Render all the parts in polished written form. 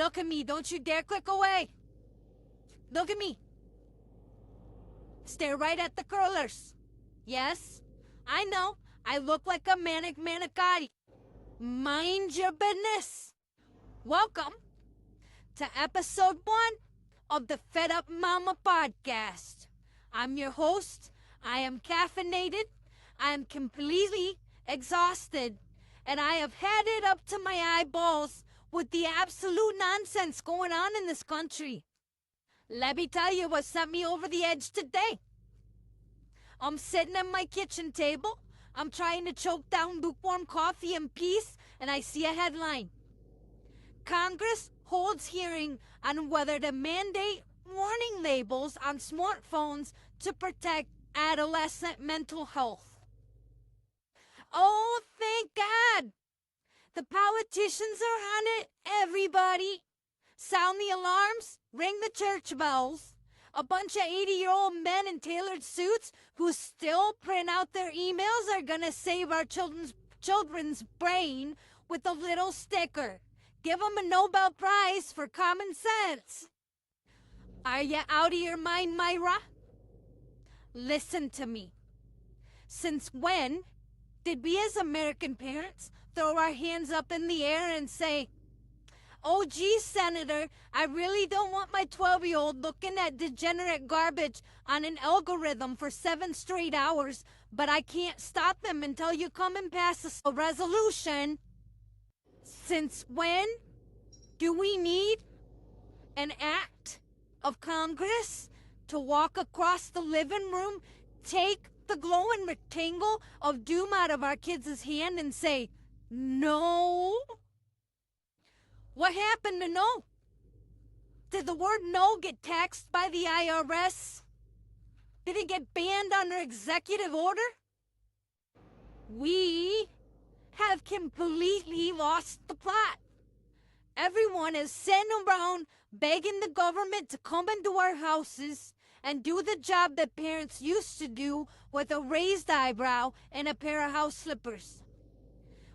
Look at me. Don't you dare click away. Look at me. Stare right at the curlers. Yes, I know. I look like a manic manicotti. Mind your business. Welcome to episode 1 of the FedUpMama Podcast. I'm your host. I am caffeinated. I am completely exhausted. And I have had it up to my eyeballs with the absolute nonsense going on in this country. Let me tell you what sent me over the edge today. I'm sitting at my kitchen table. I'm trying to choke down lukewarm coffee in peace, and I see a headline. Congress holds hearing on whether to mandate warning labels on smartphones to protect adolescent mental health. Oh, thank God! The politicians are on it, everybody. Sound the alarms, ring the church bells. A bunch of 80-year-old men in tailored suits who still print out their emails are gonna save our children's brain with a little sticker. Give them a Nobel Prize for common sense. Are you out of your mind, Myra? Listen to me. Since when did we as American parents throw our hands up in the air and say, "Oh, geez, Senator, I really don't want my 12-year-old looking at degenerate garbage on an algorithm for 7 straight hours, but I can't stop them until you come and pass a resolution"? Since when do we need an act of Congress to walk across the living room, take the glowing rectangle of doom out of our kids' hand and say, "No"? What happened to no? Did the word no get taxed by the IRS? Did it get banned under executive order? We have completely lost the plot. Everyone is sitting around begging the government to come into our houses and do the job that parents used to do with a raised eyebrow and a pair of house slippers.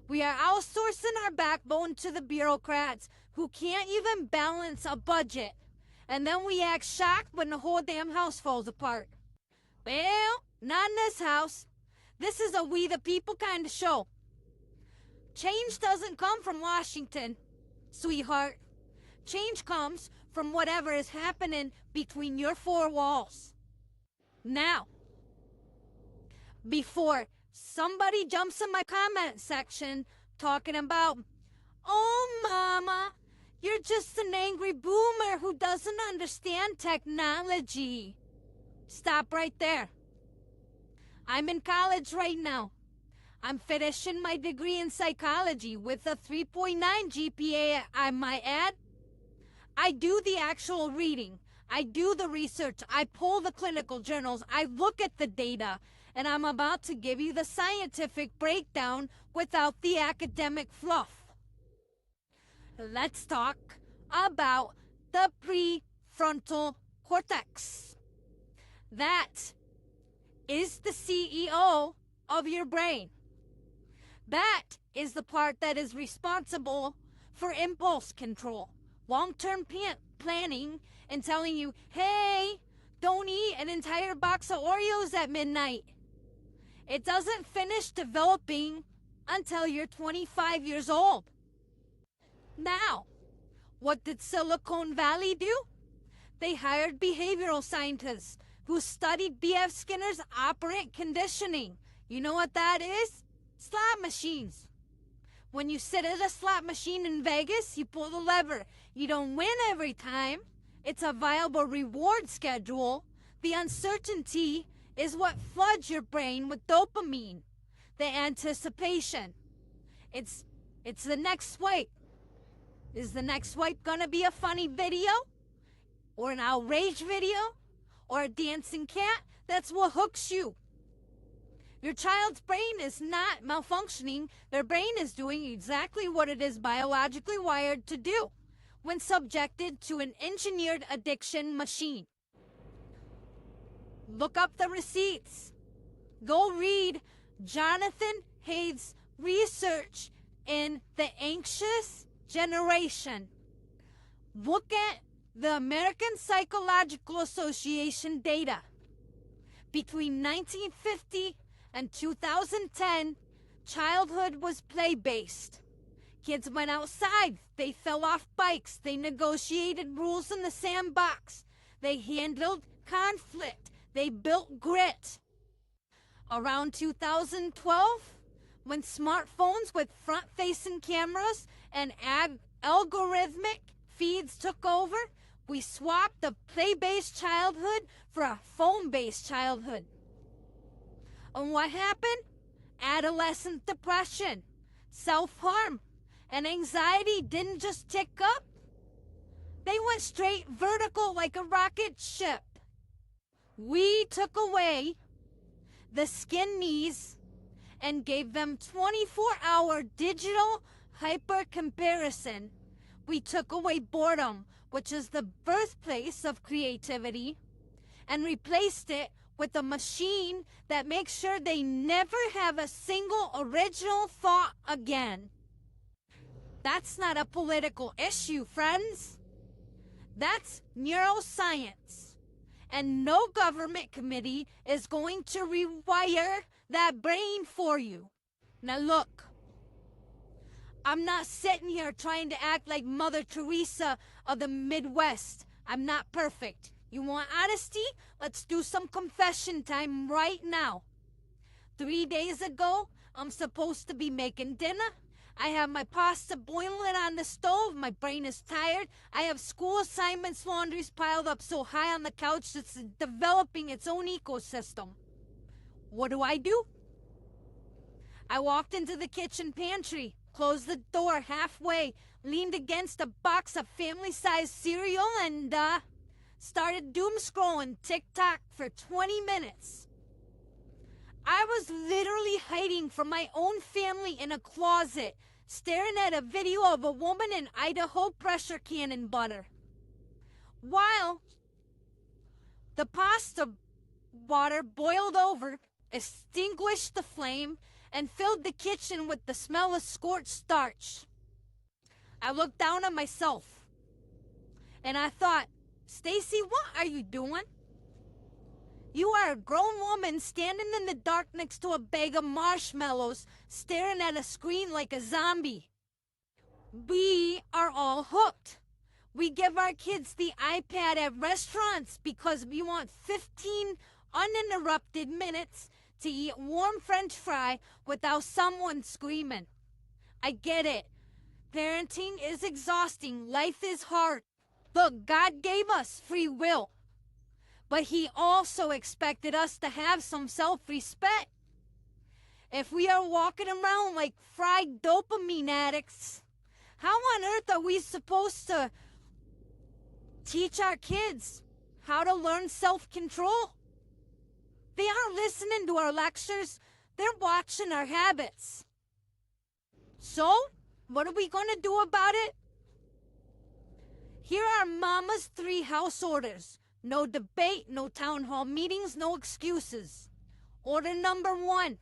We are outsourcing our backbone to the bureaucrats who can't even balance a budget. And then we act shocked when the whole damn house falls apart. Well, not in this house. This is a we the people kind of show. Change doesn't come from Washington, sweetheart. Change comes from whatever is happening between your 4 walls. Now, before somebody jumps in my comment section talking about, "Oh, Mama, you're just an angry boomer who doesn't understand technology." Stop right there. I'm in college right now. I'm finishing my degree in psychology with a 3.9 GPA, I might add. I do the actual reading. I do the research. I pull the clinical journals. I look at the data. And I'm about to give you the scientific breakdown without the academic fluff. Let's talk about the prefrontal cortex. That is the CEO of your brain. That is the part that is responsible for impulse control, long-term planning, and telling you, "Hey, don't eat an entire box of Oreos at midnight." It doesn't finish developing until you're 25 years old. Now, what did Silicon Valley do? They hired behavioral scientists who studied B.F. Skinner's operant conditioning. You know what that is? Slot machines. When you sit at a slot machine in Vegas, you pull the lever. You don't win every time. It's a viable reward schedule. The uncertainty is what floods your brain with dopamine, the anticipation. It's the next swipe. Is the next swipe gonna be a funny video? Or an outrage video? Or a dancing cat? That's what hooks you. Your child's brain is not malfunctioning. Their brain is doing exactly what it is biologically wired to do when subjected to an engineered addiction machine. Look up the receipts. Go read Jonathan Haidt's research in The Anxious Generation. Look at the American Psychological Association data. Between 1950 and 2010, childhood was play-based. Kids went outside, they fell off bikes, they negotiated rules in the sandbox, they handled conflict, they built grit. Around 2012, when smartphones with front-facing cameras and algorithmic feeds took over, we swapped the play-based childhood for a phone-based childhood. And what happened? Adolescent depression, self-harm, and anxiety didn't just tick up. They went straight vertical like a rocket ship. We took away the skin knees and gave them 24-hour digital hyper-comparison. We took away boredom, which is the birthplace of creativity, and replaced it with a machine that makes sure they never have a single original thought again. That's not a political issue, friends. That's neuroscience. And no government committee is going to rewire that brain for you. Now look, I'm not sitting here trying to act like Mother Teresa of the Midwest. I'm not perfect. You want honesty? Let's do some confession time right now. 3 days ago, I'm supposed to be making dinner. I have my pasta boiling on the stove. My brain is tired. I have school assignments, laundries piled up so high on the couch it's developing its own ecosystem. What do? I walked into the kitchen pantry, closed the door halfway, leaned against a box of family-sized cereal, and started doom scrolling TikTok for 20 minutes. I was literally hiding from my own family in a closet, staring at a video of a woman in Idaho pressure canning butter. While the pasta water boiled over, extinguished the flame, and filled the kitchen with the smell of scorched starch. I looked down on myself, and I thought, Stacy, what are you doing? You are a grown woman standing in the dark next to a bag of marshmallows, staring at a screen like a zombie. We are all hooked. We give our kids the iPad at restaurants because we want 15 uninterrupted minutes to eat warm French fry without someone screaming. I get it. Parenting is exhausting. Life is hard. Look, God gave us free will. But he also expected us to have some self-respect. If we are walking around like fried dopamine addicts, how on earth are we supposed to teach our kids how to learn self-control? They aren't listening to our lectures. They're watching our habits. So, what are we going to do about it? Here are Mama's 3 house orders. No debate, no town hall meetings, no excuses. Order number 1,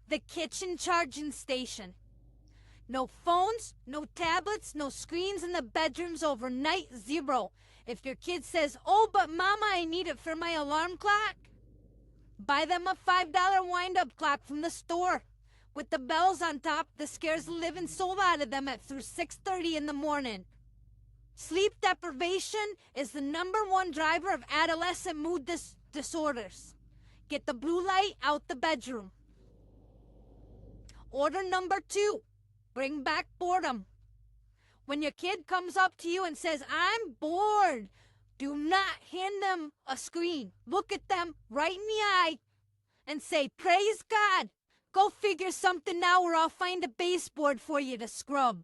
the kitchen charging station. No phones, no tablets, no screens in the bedrooms overnight, 0. If your kid says, oh, but Mama, I need it for my alarm clock, buy them a $5 wind-up clock from the store with the bells on top that scares the living soul out of them through 6:30 in the morning. Sleep deprivation is the #1 driver of adolescent mood disorders. Get the blue light out the bedroom. Order number 2, bring back boredom. When your kid comes up to you and says, I'm bored, do not hand them a screen. Look at them right in the eye and say, praise God. Go figure something out or I'll find a baseboard for you to scrub.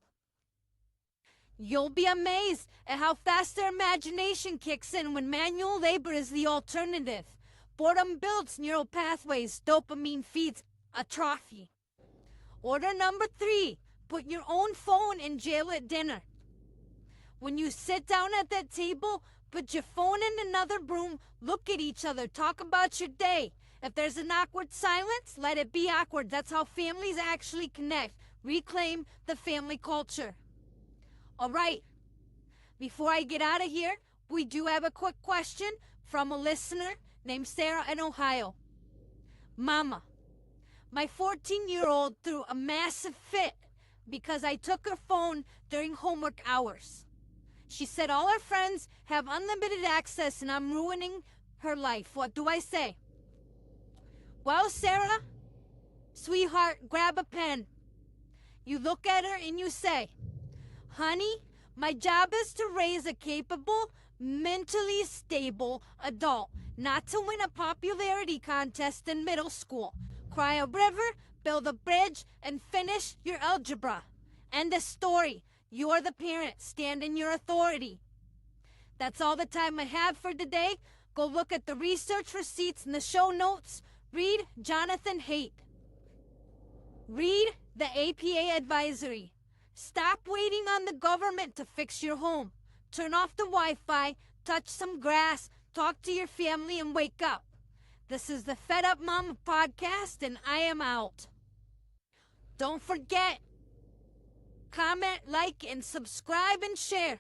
You'll be amazed at how fast their imagination kicks in when manual labor is the alternative. Boredom builds neural pathways, dopamine feeds atrophy. Order number 3, put your own phone in jail at dinner. When you sit down at that table, put your phone in another room, look at each other, talk about your day. If there's an awkward silence, let it be awkward. That's how families actually connect. Reclaim the family culture. All right, Before I get out of here, we do have a quick question from a listener named Sarah in Ohio. Mama, my 14-year-old threw a massive fit because I took her phone during homework hours. She said all her friends have unlimited access and I'm ruining her life. What do I say? Well, Sarah, sweetheart, grab a pen. You look at her and you say, honey, my job is to raise a capable, mentally stable adult, not to win a popularity contest in middle school, cry a river, build a bridge, and finish your algebra. End of story. You're the parent. Stand in your authority. That's all the time I have for today. Go look at the research receipts in the show notes. Read Jonathan Haidt. Read the APA advisory. Stop waiting on the government to fix your home. Turn off the Wi-Fi, touch some grass, talk to your family, and wake up. This is the FedUpMama Podcast, and I am out. Don't forget, comment, like, and subscribe and share.